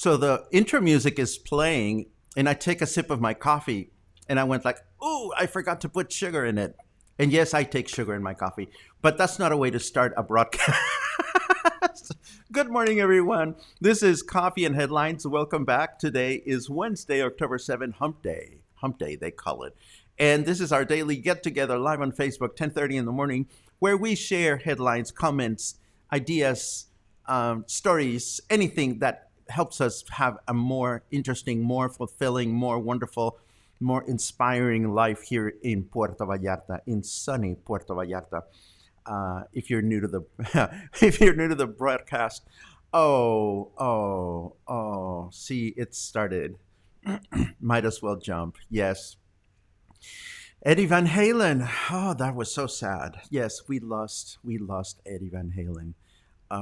So the intro music is playing, and I take a sip of my coffee, and I went like, "Ooh, I forgot to put sugar in it." And yes, I take sugar in my coffee, but that's not a way to start a broadcast. Good morning, everyone. This is Coffee and Headlines. Welcome back. Today is Wednesday, October 7th, Hump Day. Hump Day, they call it. And this is our daily get-together live on Facebook, 10:30 in the morning, where we share headlines, comments, ideas, stories, anything that helps us have a more interesting, more fulfilling, more wonderful, more inspiring life here in Puerto Vallarta, in sunny Puerto Vallarta. If you're new to the if you're new to the broadcast, see, it started. Might as well jump. Yes. Eddie Van Halen. Oh, that was so sad. Yes, we lost Eddie Van Halen.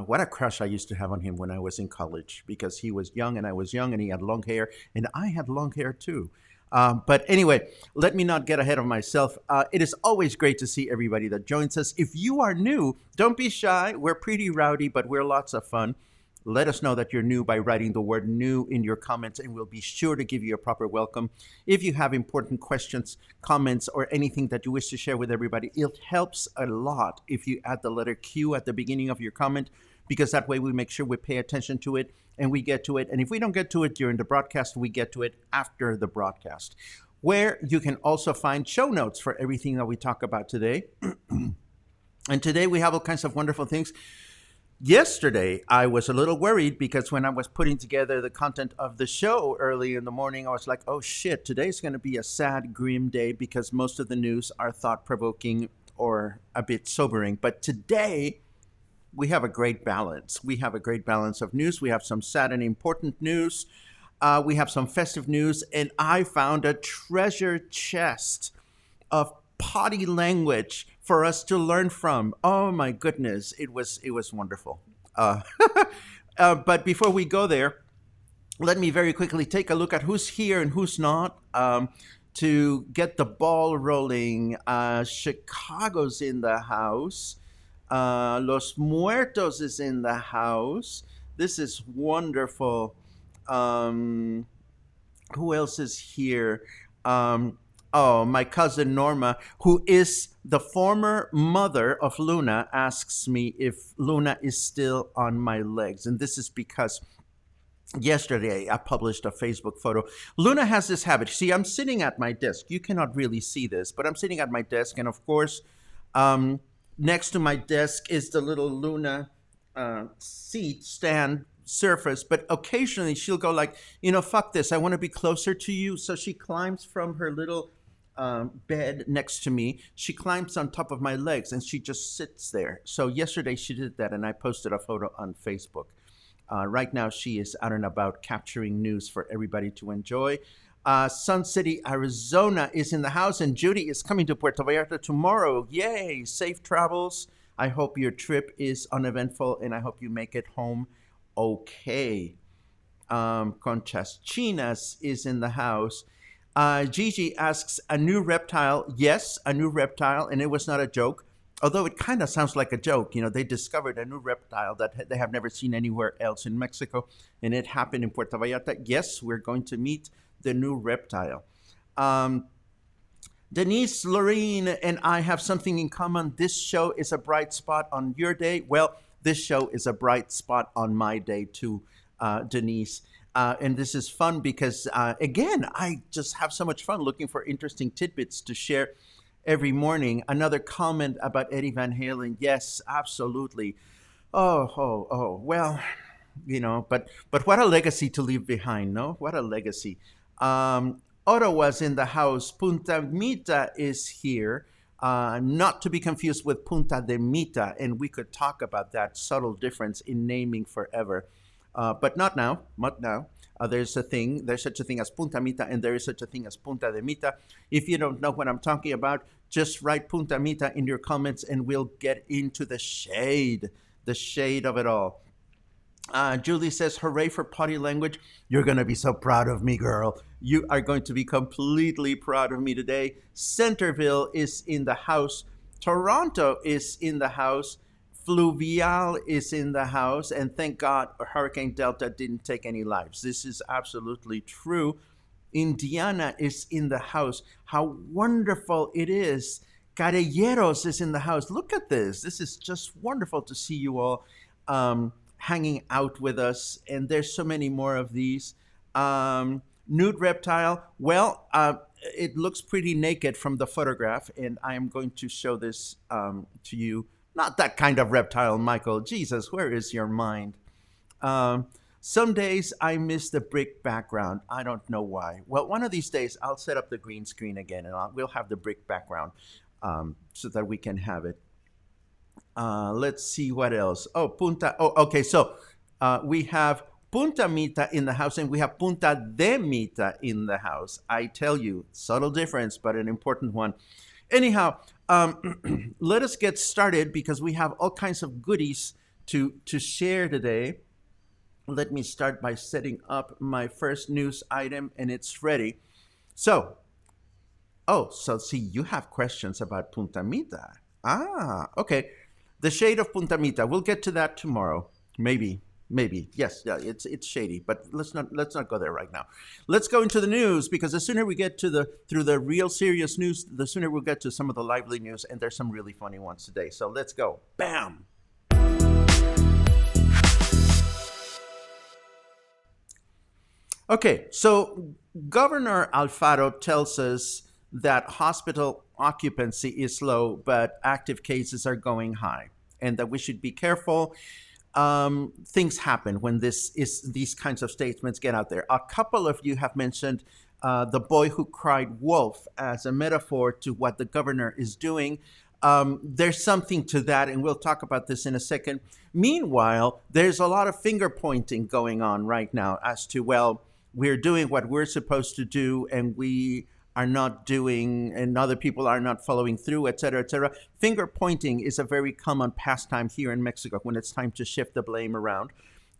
What a crush I used to have on him when I was in college, because he was young and I was young and he had long hair and I had long hair too. But anyway, let me not get ahead of myself. It is always great to see everybody that joins us. If you are new, don't be shy. We're pretty rowdy, but we're lots of fun. Let us know that you're new by writing the word new in your comments, and we'll be sure to give you a proper welcome. If you have important questions, comments, or anything that you wish to share with everybody, it helps a lot if you add the letter Q at the beginning of your comment, because that way we make sure we pay attention to it and we get to it. And if we don't get to it during the broadcast, we get to it after the broadcast, where you can also find show notes for everything that we talk about today. And today we have all kinds of wonderful things. Yesterday, I was a little worried because when I was putting together the content of the show early in the morning, I was like, oh shit, today's going to be a sad, grim day because most of the news are thought-provoking or a bit sobering. But today, we have a great balance. We have a great balance of news. We have some sad and important news. We have some festive news. And I found a treasure chest of potty language for us to learn from. Oh my goodness, it was wonderful. But before we go there, let me very quickly take a look at who's here and who's not to get the ball rolling. Chicago's in the house. Los Muertos is in the house. This is wonderful. Who else is here? My cousin Norma, who is the former mother of Luna, asks me if Luna is still on my legs. And this is because yesterday I published a Facebook photo. Luna has this habit. See, I'm sitting at my desk. You cannot really see this, but I'm sitting at my desk. And of course, next to my desk is the little Luna seat stand surface, but occasionally she'll go like, fuck this, I want to be closer to you. So she climbs from her little bed next to me. She climbs on top of my legs and she just sits there. So yesterday she did that and I posted a photo on Facebook. Right now she is out and about capturing news for everybody to enjoy. Sun City, Arizona is in the house, and Judy is coming to Puerto Vallarta tomorrow. Yay! Safe travels. I hope your trip is uneventful, and I hope you make it home okay. Conchas Chinas is in the house. Gigi asks, a new reptile? Yes, a new reptile, and it was not a joke. Although it kind of sounds like a joke. They discovered a new reptile that they have never seen anywhere else in Mexico, and it happened in Puerto Vallarta. Yes, we're going to meet the new reptile. Denise, Lorene, and I have something in common. This show is a bright spot on your day. Well, this show is a bright spot on my day too, Denise. And this is fun because, again, I just have so much fun looking for interesting tidbits to share every morning. Another comment about Eddie Van Halen. Yes, absolutely. Well, but what a legacy to leave behind, no? What a legacy. Ottawa's in the house. Punta Mita is here. Not to be confused with Punta de Mita, and we could talk about that subtle difference in naming forever. But not now, not now. There's such a thing as Punta Mita, and there is such a thing as Punta de Mita. If you don't know what I'm talking about, just write Punta Mita in your comments, and we'll get into the shade of it all. Julie says, hooray for potty language. You're going to be so proud of me, girl. You are going to be completely proud of me today. Centerville is in the house. Toronto is in the house. Fluvial is in the house, and thank God Hurricane Delta didn't take any lives. This is absolutely true. Indiana is in the house. How wonderful it is. Carelleros is in the house. Look at this. This is just wonderful to see you all hanging out with us. And there's so many more of these. Nude reptile. Well, it looks pretty naked from the photograph, and I am going to show this to you. Not that kind of reptile, Michael. Jesus, where is your mind? Some days I miss the brick background. I don't know why. Well, one of these days I'll set up the green screen again, and we'll have the brick background so that we can have it. Let's see what else. Oh, Punta. Oh, okay. So we have Punta Mita in the house, and we have Punta de Mita in the house. I tell you, subtle difference, but an important one. Anyhow, let us get started because we have all kinds of goodies to share today. Let me start by setting up my first news item, and it's ready. So see, you have questions about Punta Mita. Okay. The shade of Punta Mita. We'll get to that tomorrow. Maybe. Yes, yeah, it's shady, but let's not go there right now. Let's go into the news, because the sooner we get through the real serious news, the sooner we'll get to some of the lively news, and there's some really funny ones today. So let's go. Bam. Okay, so Governor Alfaro tells us that hospital occupancy is low, but active cases are going high, and that we should be careful. Things happen when these kinds of statements get out there. A couple of you have mentioned the boy who cried wolf as a metaphor to what the governor is doing. There's something to that, and we'll talk about this in a second. Meanwhile, there's a lot of finger pointing going on right now as to, well, we're doing what we're supposed to do, and we are not doing, and other people are not following through, et cetera, et cetera. Finger pointing is a very common pastime here in Mexico when it's time to shift the blame around.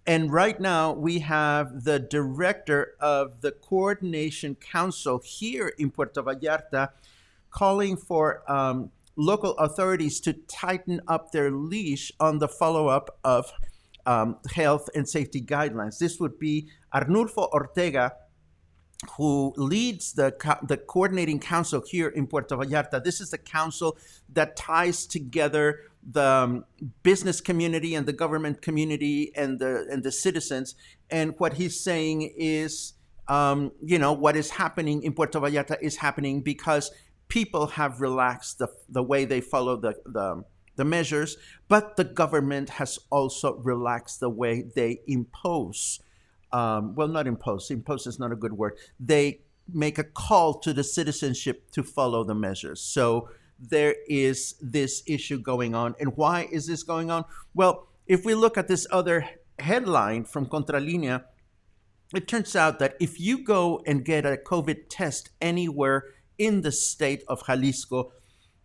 And right now we have the director of the Coordination Council here in Puerto Vallarta calling for local authorities to tighten up their leash on the follow-up of health and safety guidelines. This would be Arnulfo Ortega, who leads the coordinating council here in Puerto Vallarta. This is the council that ties together the business community and the government community and the citizens. And what he's saying is, what is happening in Puerto Vallarta is happening because people have relaxed the way they follow the measures, but the government has also relaxed the way they impose. Not impose. Impose is not a good word. They make a call to the citizenship to follow the measures. So there is this issue going on. And why is this going on? Well, if we look at this other headline from Contralinea, it turns out that if you go and get a COVID test anywhere in the state of Jalisco,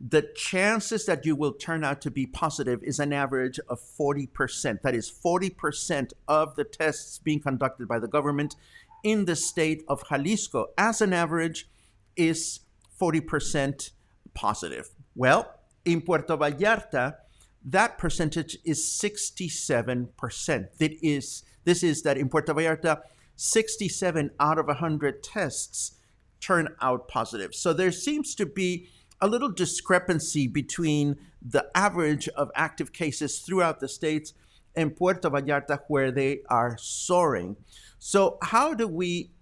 the chances that you will turn out to be positive is an average of 40%. That is 40% of the tests being conducted by the government in the state of Jalisco, as an average, is 40% positive. Well, in Puerto Vallarta, that percentage is 67%. This is that in Puerto Vallarta, 67 out of 100 tests turn out positive. So there seems to be a little discrepancy between the average of active cases throughout the states and Puerto Vallarta, where they are soaring. So how do we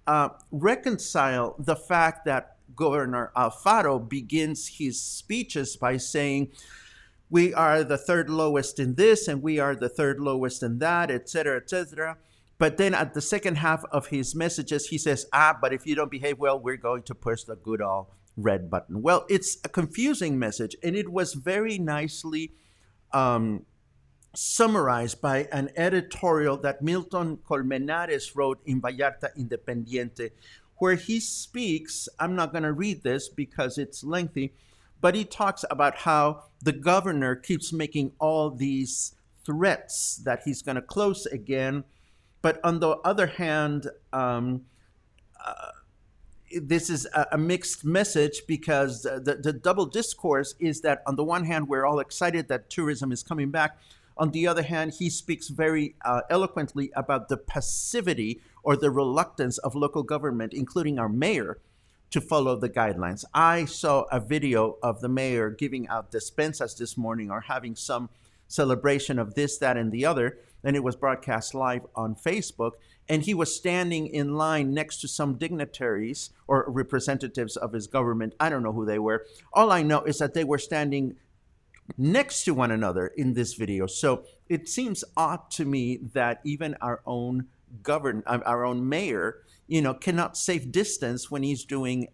reconcile the fact that Governor Alfaro begins his speeches by saying, we are the third lowest in this, and we are the third lowest in that, et cetera, et cetera. But then at the second half of his messages, he says, but if you don't behave well, we're going to push the good old red button. Well, it's a confusing message, and it was very nicely summarized by an editorial that Milton Colmenares wrote in Vallarta Independiente, where he speaks. I'm not going to read this because it's lengthy, but he talks about how the governor keeps making all these threats that he's going to close again. But on the other hand, this is a mixed message, because the double discourse is that on the one hand, we're all excited that tourism is coming back. On the other hand, he speaks very eloquently about the passivity or the reluctance of local government, including our mayor, to follow the guidelines. I saw a video of the mayor giving out despensas this morning or having some celebration of this, that, and the other, and it was broadcast live on Facebook. And he was standing in line next to some dignitaries or representatives of his government. I don't know who they were. All I know is that they were standing next to one another in this video. So it seems odd to me that even our own our own mayor, cannot safe distance when he's doing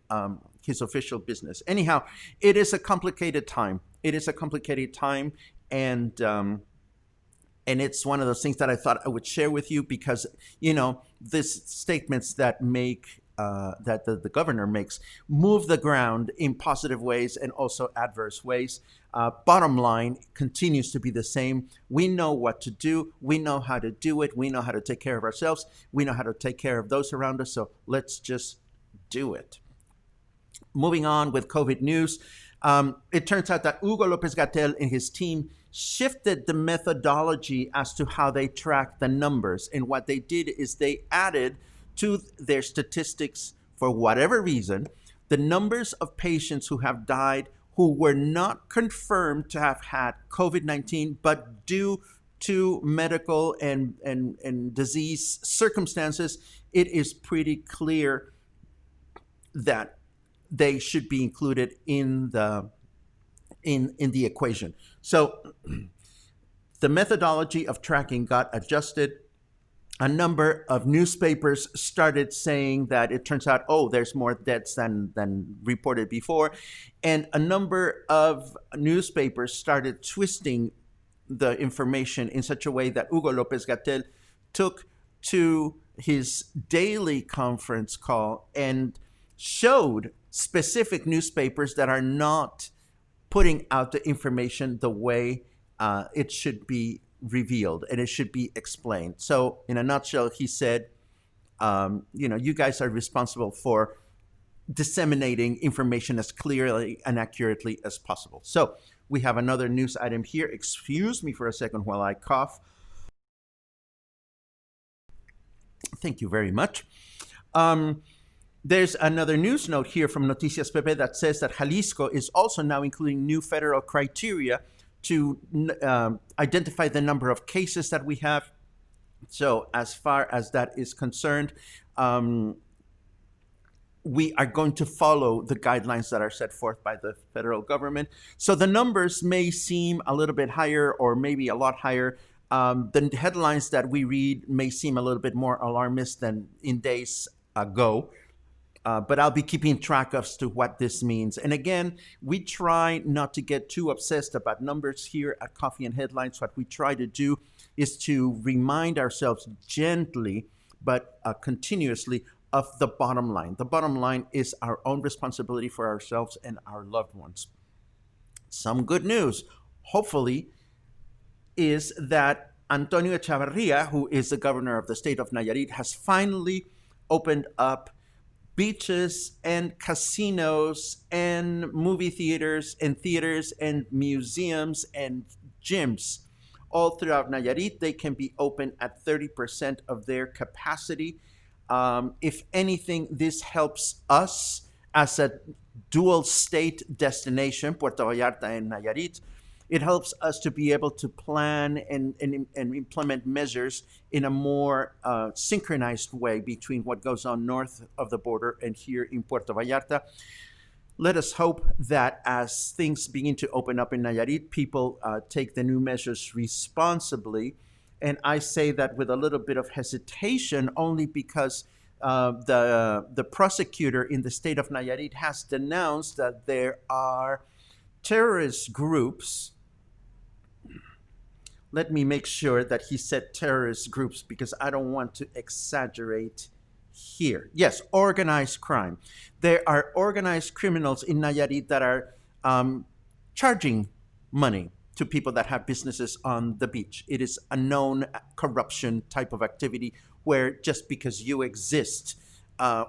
his official business. Anyhow, it is a complicated time. It is a complicated time, and it's one of those things that I thought I would share with you because, these statements that that the governor makes move the ground in positive ways and also adverse ways. Bottom line continues to be the same. We know what to do. We know how to do it. We know how to take care of ourselves. We know how to take care of those around us. So let's just do it. Moving on with COVID news. It turns out that Hugo Lopez-Gatell and his team shifted the methodology as to how they track the numbers. And what they did is they added to their statistics, for whatever reason, the numbers of patients who have died who were not confirmed to have had COVID-19, but due to medical and disease circumstances, it is pretty clear that they should be included in the equation. So the methodology of tracking got adjusted. A number of newspapers started saying that it turns out, there's more deaths than reported before. And a number of newspapers started twisting the information in such a way that Hugo Lopez-Gatell took to his daily conference call and showed specific newspapers that are not putting out the information the way it should be revealed and it should be explained. So in a nutshell, he said, you guys are responsible for disseminating information as clearly and accurately as possible. So we have another news item here. Excuse me for a second while I cough. Thank you very much. There's another news note here from Noticias Pepe that says that Jalisco is also now including new federal criteria to identify the number of cases that we have. So as far as that is concerned, we are going to follow the guidelines that are set forth by the federal government. So the numbers may seem a little bit higher or maybe a lot higher. The headlines that we read may seem a little bit more alarmist than in days ago. But I'll be keeping track as to what this means. And again, we try not to get too obsessed about numbers here at Coffee and Headlines. What we try to do is to remind ourselves gently, but continuously, of the bottom line. The bottom line is our own responsibility for ourselves and our loved ones. Some good news, hopefully, is that Antonio Echavarria, who is the governor of the state of Nayarit, has finally opened up beaches and casinos and movie theaters and museums and gyms all throughout Nayarit. They can be open at 30% of their capacity. If anything, this helps us as a dual state destination, Puerto Vallarta and Nayarit. It helps us to be able to plan and implement measures in a more synchronized way between what goes on north of the border and here in Puerto Vallarta. Let us hope that as things begin to open up in Nayarit, people take the new measures responsibly. And I say that with a little bit of hesitation only because the prosecutor in the state of Nayarit has denounced that there are terrorist groups. Let me make sure that he said terrorist groups because I don't want to exaggerate here. Yes, organized crime. There are organized criminals in Nayarit that are charging money to people that have businesses on the beach. It is a known corruption type of activity where just because you exist,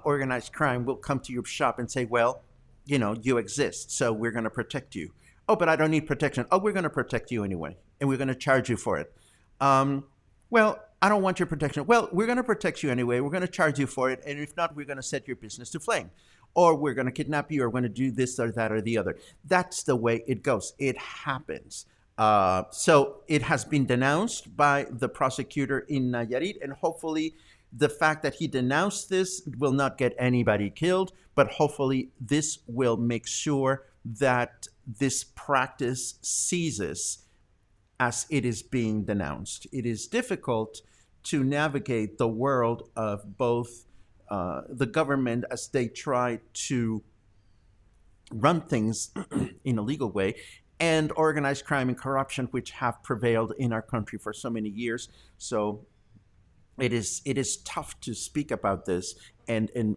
organized crime will come to your shop and say, well, you exist, so we're going to protect you. Oh, but I don't need protection. Oh, we're going to protect you anyway. and we're going to charge you for it. Um, well, I don't want your protection. Well, we're going to protect you anyway. We're going to charge you for it. And if not, we're going to set your business to flame. Or we're going to kidnap you, or we're going to do this or that or the other. That's the way it goes. It happens. So it has been denounced by the prosecutor in Nayarit, and hopefully the fact that he denounced this will not get anybody killed, but hopefully this will make sure that this practice ceases as it is being denounced. It is difficult to navigate the world of both the government as they try to run things in a legal way, and organized crime and corruption, which have prevailed in our country for so many years. So it is tough to speak about this and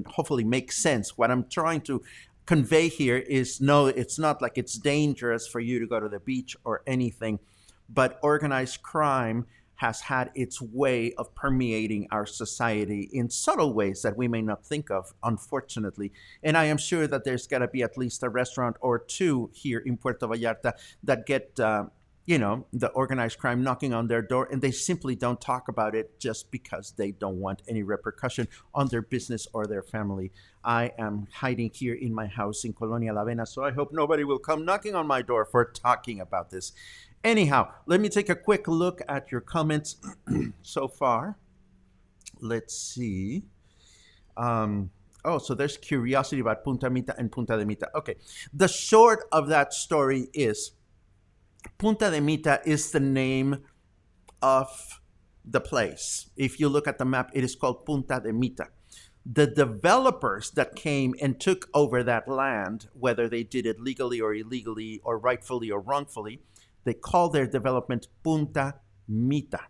hopefully make sense. What I'm trying to convey here is, no, it's not like it's dangerous for you to go to the beach or anything, but organized crime has had its way of permeating our society in subtle ways that we may not think of, unfortunately. And I am sure that there's got to be at least a restaurant or two here in Puerto Vallarta that get the organized crime knocking on their door, and they simply don't talk about it just because they don't want any repercussion on their business or their family. I am hiding here in my house in Colonia La Vena, so I hope nobody will come knocking on my door for talking about this. Anyhow, let me take a quick look at your comments so far. Let's see. So there's curiosity about Punta Mita and Punta de Mita. Okay, the short of that story is Punta de Mita is the name of the place. If you look at the map, it is called Punta de Mita. The developers that came and took over that land, whether they did it legally or illegally or rightfully or wrongfully, they call their development Punta Mita.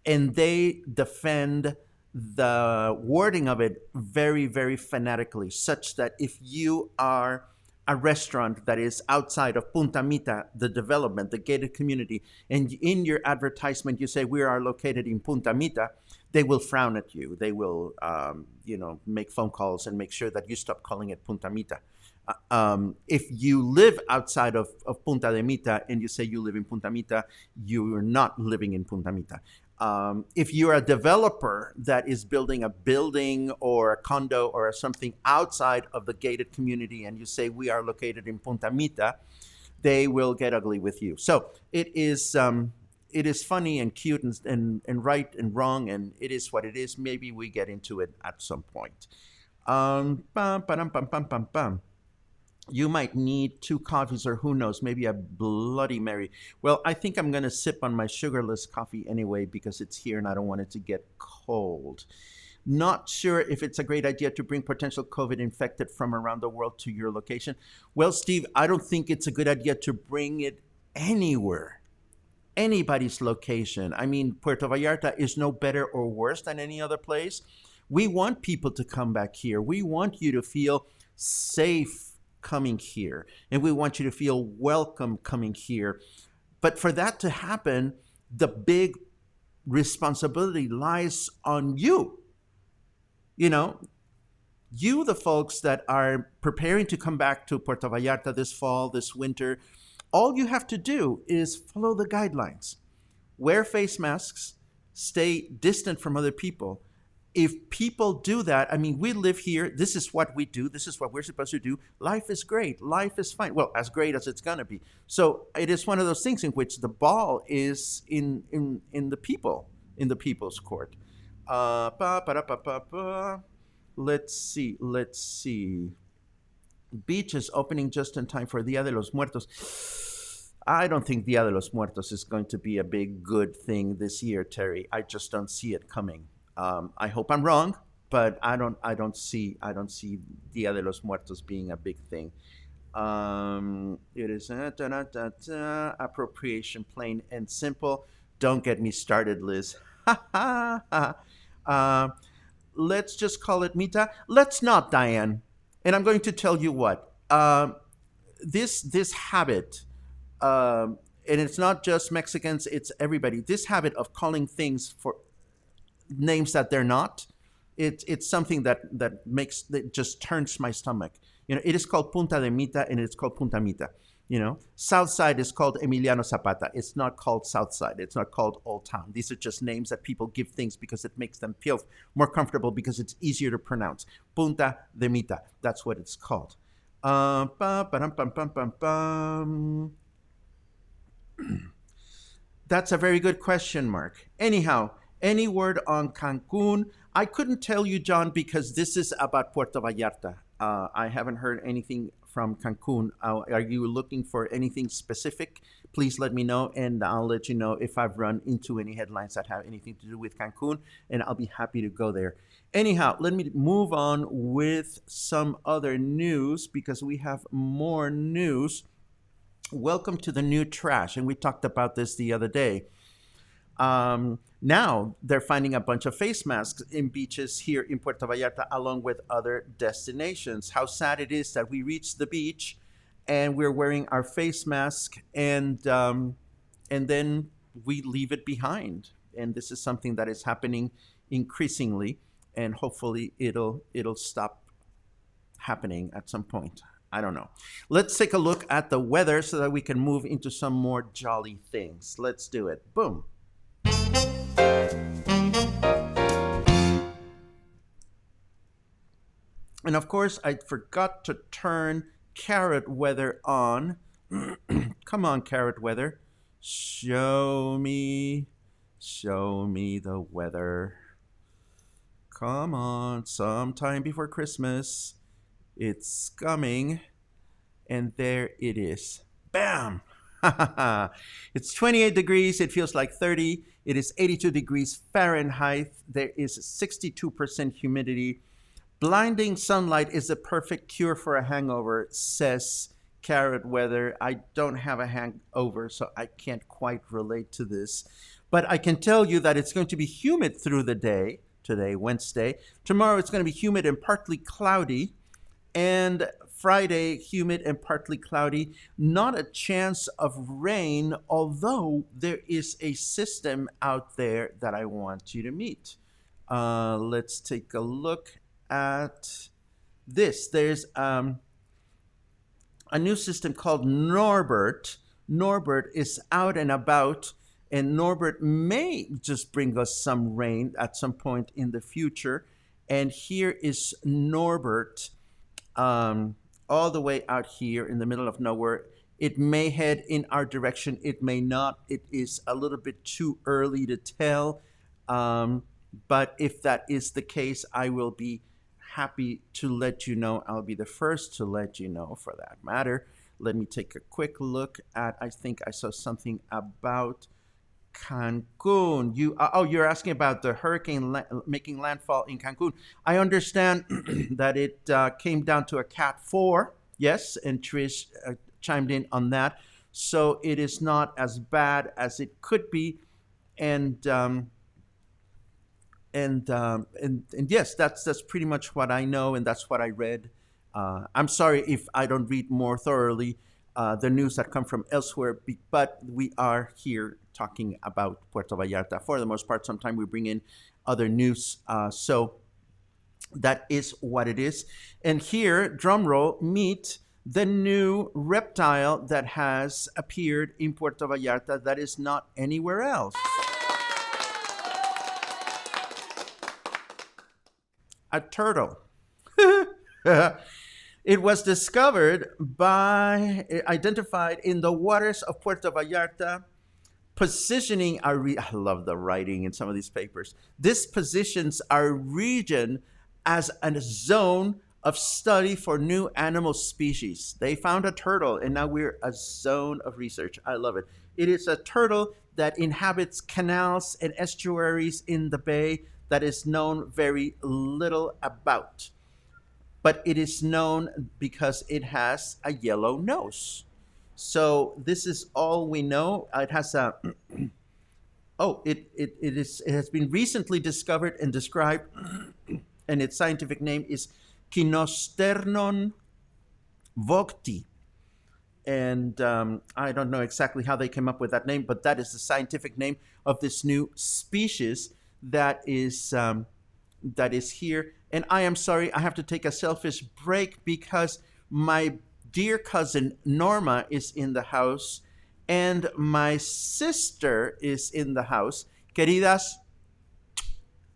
And they defend the wording of it very, very fanatically, such that if you are a restaurant that is outside of Punta Mita, the development, the gated community, and in your advertisement you say we are located in Punta Mita, they will frown at you. They will, make phone calls and make sure that you stop calling it Punta Mita. If you live outside of Punta de Mita and you say you live in Punta Mita, you are not living in Punta Mita. If you're a developer that is building a building or a condo or something outside of the gated community and you say we are located in Punta Mita, they will get ugly with you. So it is funny and cute and right and wrong, and it is what it is. Maybe we get into it at some point. You might need 2 coffees, or who knows, maybe a Bloody Mary. Well, I think I'm going to sip on my sugarless coffee anyway because it's here and I don't want it to get cold. Not sure if it's a great idea to bring potential COVID infected from around the world to your location. Well, Steve, I don't think it's a good idea to bring it anywhere, anybody's location. I mean, Puerto Vallarta is no better or worse than any other place. We want people to come back here. We want you to feel safe coming here, and we want you to feel welcome coming here. But for that to happen, the big responsibility lies on you. You, the folks that are preparing to come back to Puerto Vallarta this fall, this winter, all you have to do is follow the guidelines. Wear face masks, stay distant from other people. If people do that, I mean, we live here. This is what we do. This is what we're supposed to do. Life is great. Life is fine. Well, as great as it's going to be. So it is one of those things in which the ball is in the people, in the people's court. Let's see. Beach is opening just in time for Dia de los Muertos. I don't think Dia de los Muertos is going to be a big good thing this year, Terry. I just don't see it coming. I hope I'm wrong, but I don't see Dia de los Muertos being a big thing. It is appropriation, plain and simple. Don't get me started, Liz. Let's just call it Mita. Let's not, Diane. And I'm going to tell you what. This habit, and it's not just Mexicans, it's everybody. This habit of calling things for names that they're not, it's something that just turns my stomach. It is called Punta de Mita and it's called Punta Mita. South Side is called Emiliano Zapata. It's not called South Side. It's not called Old Town. These are just names that people give things because it makes them feel more comfortable because it's easier to pronounce. Punta de Mita. That's what it's called. That's a very good question, Mark. Anyhow, any word on Cancun? I couldn't tell you, John, because this is about Puerto Vallarta. I haven't heard anything from Cancun. Are you looking for anything specific? Please let me know, and I'll let you know if I've run into any headlines that have anything to do with Cancun, and I'll be happy to go there. Anyhow, let me move on with some other news because we have more news. Welcome to the new trash, and we talked about this the other day. Now they're finding a bunch of face masks in beaches here in Puerto Vallarta, along with other destinations. How sad it is that we reach the beach and we're wearing our face mask, and then we leave it behind. And this is something that is happening increasingly, and hopefully it'll stop happening at some point. I don't know. Let's take a look at the weather so that we can move into some more jolly things. Let's do it. Boom. And of course, I forgot to turn carrot weather on. Come on, carrot weather. Show me the weather. Come on, sometime before Christmas. It's coming. And there it is. Bam! It's 28 degrees. It feels like 30. It is 82 degrees Fahrenheit. There is 62% humidity. Blinding sunlight is a perfect cure for a hangover, says Carrot Weather. I don't have a hangover, so I can't quite relate to this. But I can tell you that it's going to be humid through the day. Today, Wednesday. Tomorrow, it's going to be humid and partly cloudy. And Friday, humid and partly cloudy. Not a chance of rain, although there is a system out there that I want you to meet. Let's take a look at this. There's a new system called Norbert. Norbert is out and about, and Norbert may just bring us some rain at some point in the future. And here is Norbert, all the way out here in the middle of nowhere. It may head in our direction. It may not. It is a little bit too early to tell. But if that is the case, I will be happy to let you know. I'll be the first to let you know, for that matter. Let me take a quick look at, I think I saw something about Cancun. You're asking about the hurricane making landfall in Cancun. I understand that it came down to a Cat 4, yes, and Trish chimed in on that. So it is not as bad as it could be, and yes, that's pretty much what I know, and that's what I read. I'm sorry if I don't read more thoroughly the news that come from elsewhere, but we are here talking about Puerto Vallarta for the most part. Sometimes we bring in other news, so that is what it is. And here, drum roll, meet the new reptile that has appeared in Puerto Vallarta that is not anywhere else. A turtle. It was identified in the waters of Puerto Vallarta, positioning I love the writing in some of these papers. This positions our region as a zone of study for new animal species. They found a turtle, and now we're a zone of research. I love it. It is a turtle that inhabits canals and estuaries in the bay that is known very little about. But it is known because it has a yellow nose. So this is all we know. It has a it has been recently discovered and described, and its scientific name is Kinosternon vocti. And I don't know exactly how they came up with that name, but that is the scientific name of this new species that is here. And I am sorry, I have to take a selfish break because my dear cousin Norma is in the house, and my sister is in the house. Queridas,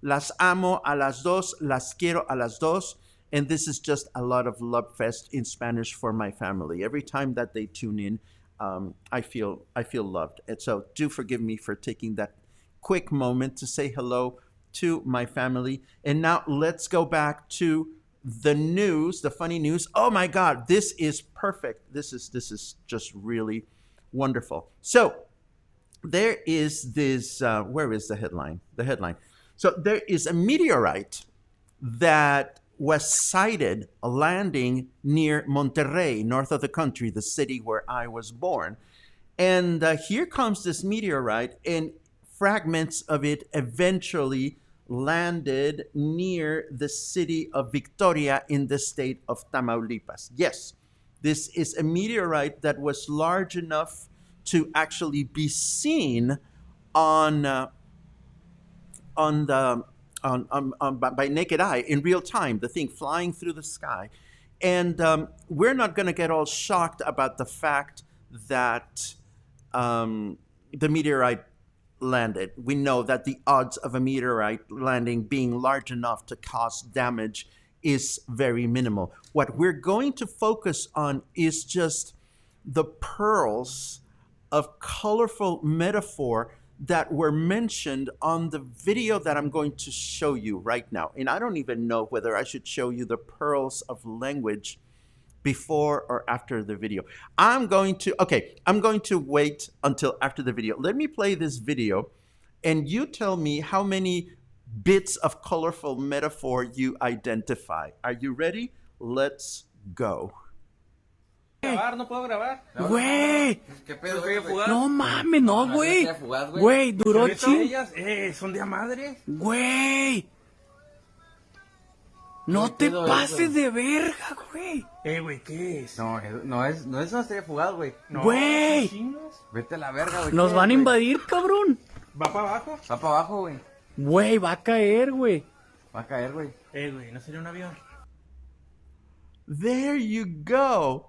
las amo a las dos, las quiero a las dos. And this is just a lot of love fest in Spanish for my family. Every time that they tune in, I feel loved. And so do forgive me for taking that quick moment to say hello to my family. And now let's go back to the news, the funny news. Oh my God, this is perfect. This is just really wonderful. So there is this. Where is the headline? The headline. So there is a meteorite that was sighted landing near Monterrey, north of the country, the city where I was born. And here comes this meteorite, and fragments of it eventually landed near the city of Victoria in the state of Tamaulipas. Yes, this is a meteorite that was large enough to actually be seen on on the by naked eye in real time, the thing flying through the sky. And we're not going to get all shocked about the fact that the meteorite landed. We know that the odds of a meteorite landing being large enough to cause damage is very minimal. What we're going to focus on is just the pearls of colorful metaphor that were mentioned on the video that I'm going to show you right now. And I don't even know whether I should show you the pearls of language before or after the video. I'm going to wait until after the video. Let me play this video and you tell me how many bits of colorful metaphor you identify. Are you ready? Let's go. Grabar, no puedo grabar. Güey, ¿Qué pedo, güey? no mames, no, güey. Güey, duró ching. Ellas, son de a madre. Güey. No te pases de verga, güey. Güey, ¿qué es? No es una estrella fugaz, güey. No, Güey. chingas. Vete a la verga, güey. Nos ¿Qué, van a güey? invadir, cabrón. ¿Va para abajo? Va para abajo, güey. Güey, va a caer, güey. Va a caer, güey. Güey, ¿no sería un avión? There you go.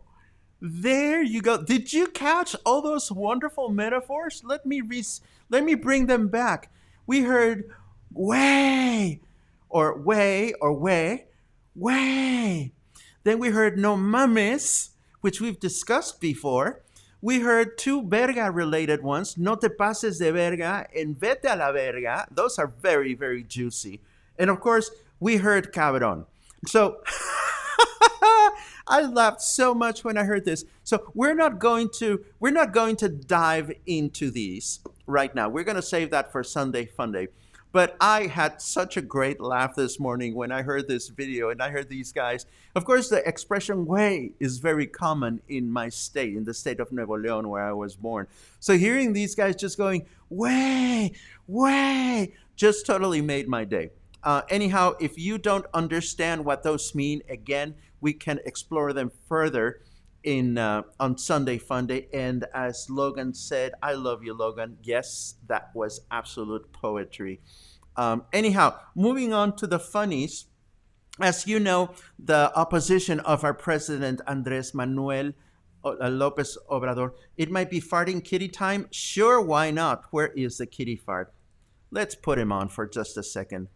There you go. Did you catch all those wonderful metaphors? Let me bring them back. We heard way or way or way. Then we heard no mames, which we've discussed before. We heard two verga related ones, no te pases de verga and vete a la verga. Those are very, very juicy. And of course, we heard cabron. So I laughed so much when I heard this. So we're not going to dive into these right now. We're going to save that for Sunday Funday. But I had such a great laugh this morning when I heard this video and I heard these guys. Of course, the expression "güey" is very common in my state, in the state of Nuevo León where I was born. So hearing these guys just going "güey, güey," just totally made my day. Anyhow, if you don't understand what those mean, again, we can explore them further on Sunday Funday. And as Logan said, I love you, Logan. Yes, that was absolute poetry. Anyhow, moving on to the funnies. As you know, the opposition of our president, Andres Manuel Lopez Obrador, it might be farting kitty time. Sure, why not? Where is the kitty fart? Let's put him on for just a second.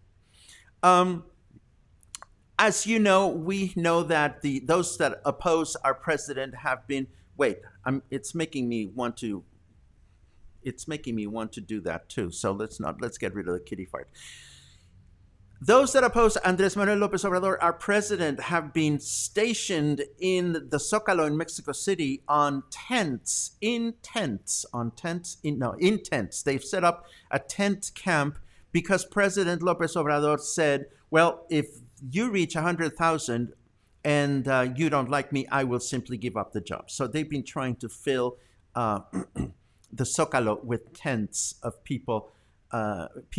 As you know, we know that those that oppose our president have been. Wait, it's making me want to do that too. So let's get rid of the kitty fart. Those that oppose Andres Manuel Lopez Obrador, our president, have been stationed in the Zócalo in Mexico City in tents. They've set up a tent camp because President Lopez Obrador said, well, if you reach 100,000 and you don't like me, I will simply give up the job. So they've been trying to fill the Zócalo with tents of people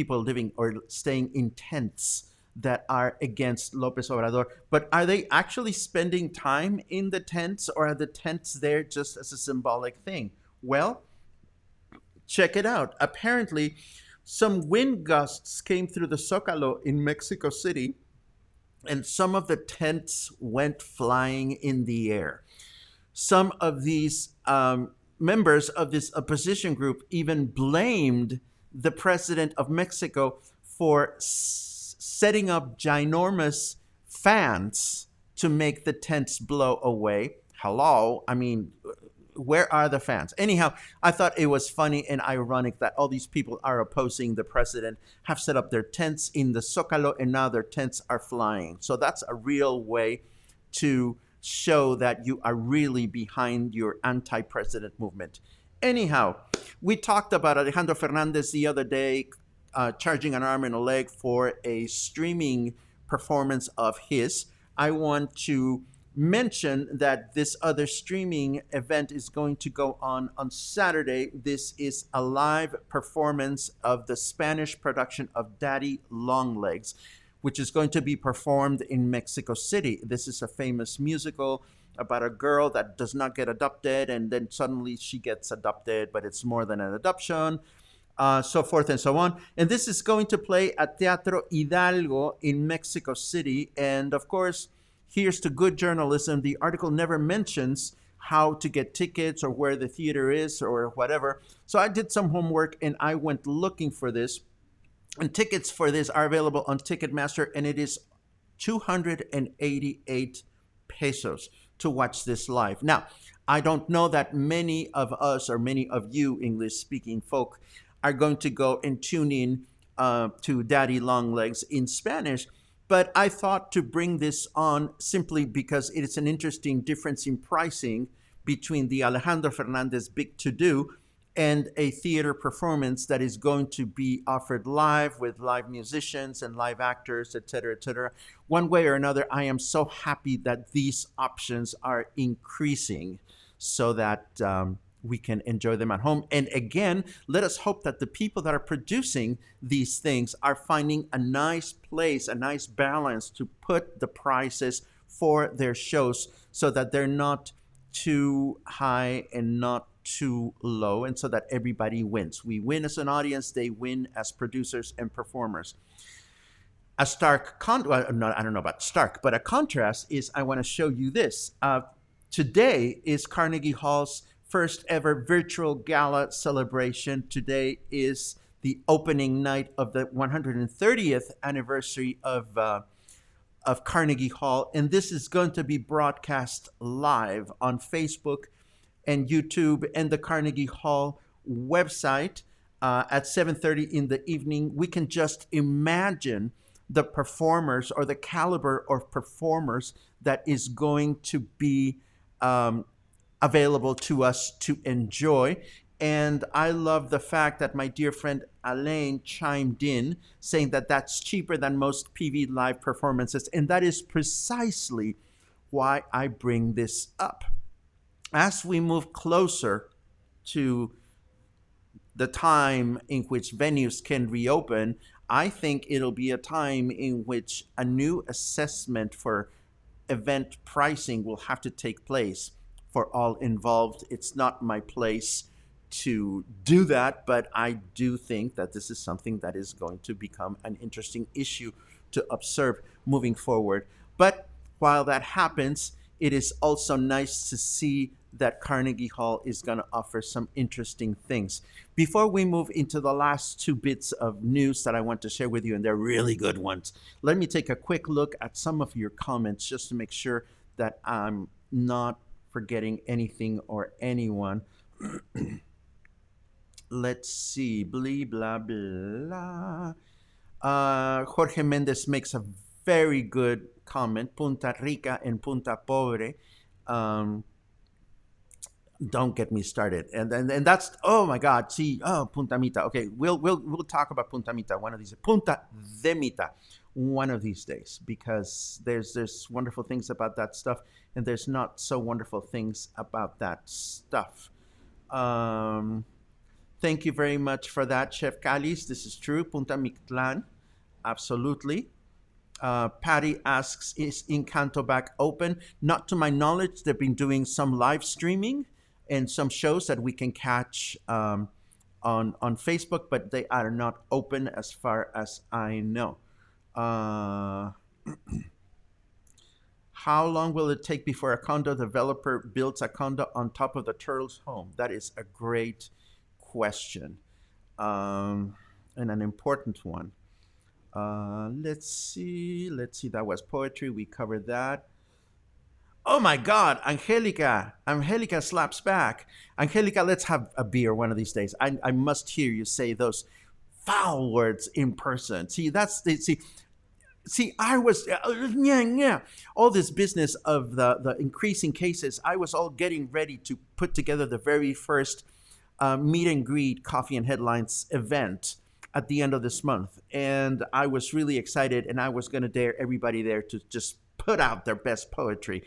living or staying in tents that are against Lopez Obrador. But are they actually spending time in the tents, or are the tents there just as a symbolic thing? Well, check it out. Apparently, some wind gusts came through the Zócalo in Mexico City, and some of the tents went flying in the air. some of these members of this opposition group even blamed the president of Mexico for setting up ginormous fans to make the tents blow away. Hello? I mean, where are the fans? Anyhow, I thought it was funny and ironic that all these people are opposing the president, have set up their tents in the Zócalo, and now their tents are flying. So that's a real way to show that you are really behind your anti-president movement. Anyhow, we talked about Alejandro Fernandez the other day, charging an arm and a leg for a streaming performance of his. I want to mention that this other streaming event is going to go on Saturday. This is a live performance of the Spanish production of Daddy Longlegs, which is going to be performed in Mexico City. This is a famous musical about a girl that does not get adopted, and then suddenly she gets adopted, but it's more than an adoption, so forth and so on. And this is going to play at Teatro Hidalgo in Mexico City. And of course, here's to good journalism. The article never mentions how to get tickets or where the theater is or whatever. So I did some homework and I went looking for this. And tickets for this are available on Ticketmaster, and it is 288 pesos to watch this live. Now, I don't know that many of us or many of you English-speaking folk are going to go and tune in to Daddy Longlegs in Spanish, but I thought to bring this on simply because it is an interesting difference in pricing between the Alejandro Fernandez Big To Do and a theater performance that is going to be offered live with live musicians and live actors, etc., etc. One way or another, I am so happy that these options are increasing so that we can enjoy them at home. And again, let us hope that the people that are producing these things are finding a nice place, a nice balance to put the prices for their shows so that they're not too high and not too low, and so that everybody wins. We win as an audience, they win as producers and performers. A stark I don't know about stark, but a contrast is I want to show you this. Today is Carnegie Hall's first ever virtual gala celebration. Today is the opening night of the 130th anniversary of Carnegie Hall, and this is going to be broadcast live on Facebook and YouTube and the Carnegie Hall website at 7:30 in the evening. We can just imagine the performers or the caliber of performers that is going to be available to us to enjoy. And I love the fact that my dear friend Alain chimed in saying that that's cheaper than most PV live performances. And that is precisely why I bring this up. As we move closer to the time in which venues can reopen, I think it'll be a time in which a new assessment for event pricing will have to take place for all involved. It's not my place to do that, but I do think that this is something that is going to become an interesting issue to observe moving forward. But while that happens, it is also nice to see that Carnegie Hall is going to offer some interesting things. Before we move into the last two bits of news that I want to share with you, and they're really good ones, let me take a quick look at some of your comments just to make sure that I'm not forgetting anything or anyone. Let's see, blah, blah, blah. Jorge Mendez makes a very good comment. Punta Rica and Punta Pobre. Don't get me started. And that's, oh my God, see, Punta Mita. Okay, we'll talk about Punta Mita one of these, Punta de Mita one of these days, because there's wonderful things about that stuff, and there's not so wonderful things about that stuff. Thank you very much for that, Chef Calis. This is true. Punta Mictlan, absolutely. Patty asks, is Incanto back open? Not to my knowledge. They've been doing some live streaming and some shows that we can catch on Facebook, but they are not open as far as I know. How long will it take before a condo developer builds a condo on top of the turtle's home? That is a great question, and an important one. Let's see. Let's see. That was poetry. We covered that. Oh my God, Angelica. Angelica slaps back. Angelica, let's have a beer one of these days. I must hear you say those foul words in person. See, I was, all this business of the increasing cases, I was all getting ready to put together the very first meet and greet Coffee and Headlines event at the end of this month. And I was really excited, and I was going to dare everybody there to just put out their best poetry.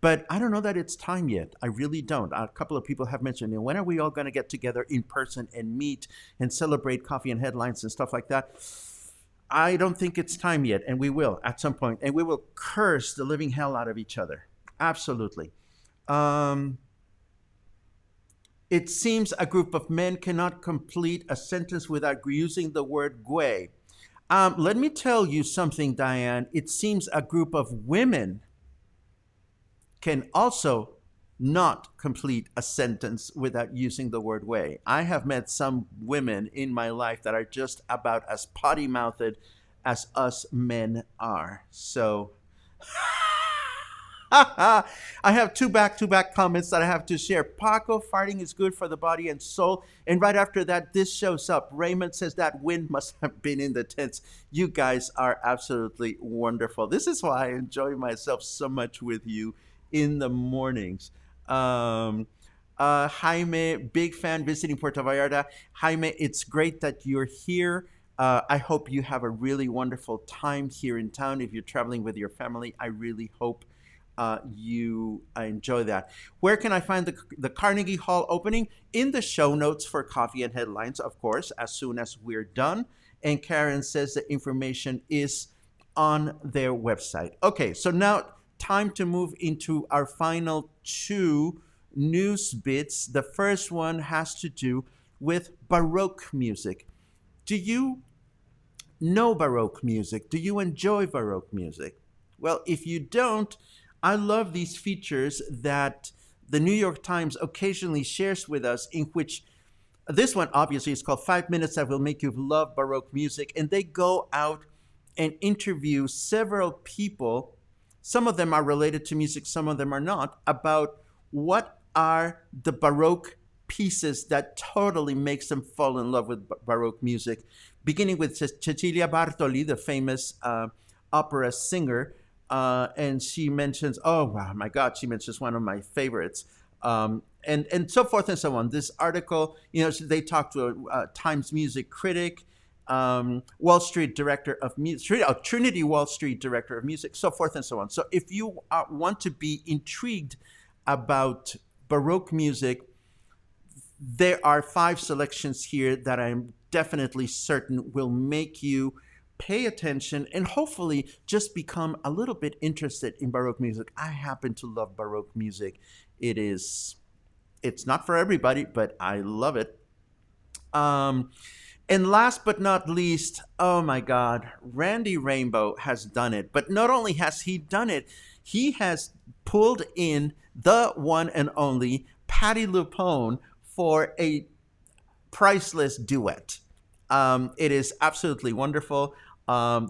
But I don't know that it's time yet. I really don't. A couple of people have mentioned, when are we all going to get together in person and meet and celebrate Coffee and Headlines and stuff like that? I don't think it's time yet, and we will at some point, and we will curse the living hell out of each other. Absolutely. It seems a group of men cannot complete a sentence without using the word güey. Let me tell you something, Diane. It seems a group of women can also not complete a sentence without using the word way. I have met some women in my life that are just about as potty-mouthed as us men are. So I have two back-to-back comments that I have to share. Paco, farting is good for the body and soul. And right after that, this shows up. Raymond says that wind must have been in the tents. You guys are absolutely wonderful. This is why I enjoy myself so much with you in the mornings. Jaime, big fan visiting Puerto Vallarta. Jaime, it's great that you're here. I hope you have a really wonderful time here in town. If you're traveling with your family, I really hope you enjoy that. Where can I find the Carnegie Hall opening? In the show notes for Coffee and Headlines, of course, as soon as we're done. And Karen says the information is on their website. Okay, so now time to move into our final two news bits. The first one has to do with Baroque music. Do you know Baroque music? Do you enjoy Baroque music? Well, if you don't, I love these features that the New York Times occasionally shares with us, in which this one obviously is called 5 Minutes That Will Make You Love Baroque Music. And they go out and interview several people. Some of them are related to music, some of them are not, about what are the Baroque pieces that totally makes them fall in love with Baroque music, beginning with Cecilia Bartoli, the famous opera singer. And she mentions, oh wow, my God, she mentions one of my favorites. And so forth and so on. This article, they talk to a Times music critic, Wall Street director of music, Trinity Wall Street director of music, so forth and so on. So if you want to be intrigued about Baroque music, there are 5 selections here that I'm definitely certain will make you pay attention and hopefully just become a little bit interested in Baroque music. I happen to love Baroque music. It's not for everybody, but I love it. And last but not least, oh my God, Randy Rainbow has done it. But not only has he done it, he has pulled in the one and only Patty LuPone for a priceless duet. It is absolutely wonderful.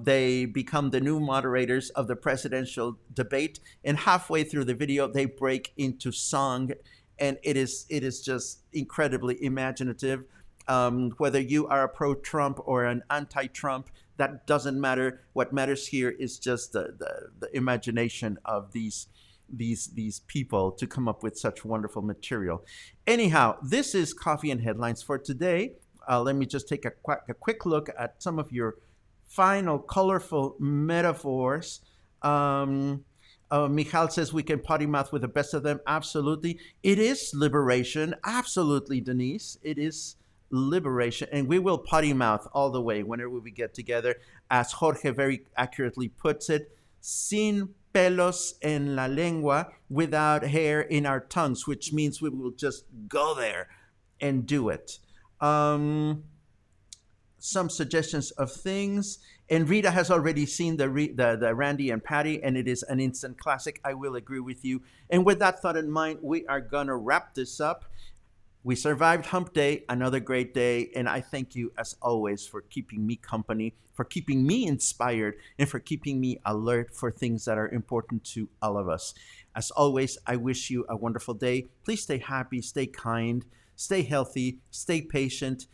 They become the new moderators of the presidential debate, and halfway through the video, they break into song, and it is just incredibly imaginative. Whether you are a pro-Trump or an anti-Trump, that doesn't matter. What matters here is just the imagination of these people to come up with such wonderful material. Anyhow, this is Coffee and Headlines for today. Let me just take a quick look at some of your final colorful metaphors. Michal says we can potty mouth with the best of them. Absolutely. It is liberation. Absolutely, Denise. It is liberation. And we will potty mouth all the way whenever we get together. As Jorge very accurately puts it, sin pelos en la lengua, without hair in our tongues, which means we will just go there and do it. Some suggestions of things. And Rita has already seen the Randy and Patty, and it is an instant classic. I will agree with you. And with that thought in mind, we are going to wrap this up. We survived Hump Day, another great day, and I thank you, as always, for keeping me company, for keeping me inspired, and for keeping me alert for things that are important to all of us. As always, I wish you a wonderful day. Please stay happy, stay kind, stay healthy, stay patient.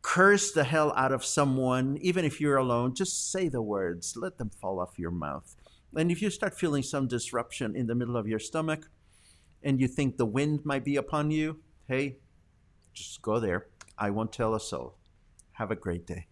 Curse the hell out of someone, even if you're alone. Just say the words. Let them fall off your mouth. And if you start feeling some disruption in the middle of your stomach and you think the wind might be upon you, hey, just go there. I won't tell a soul. Have a great day.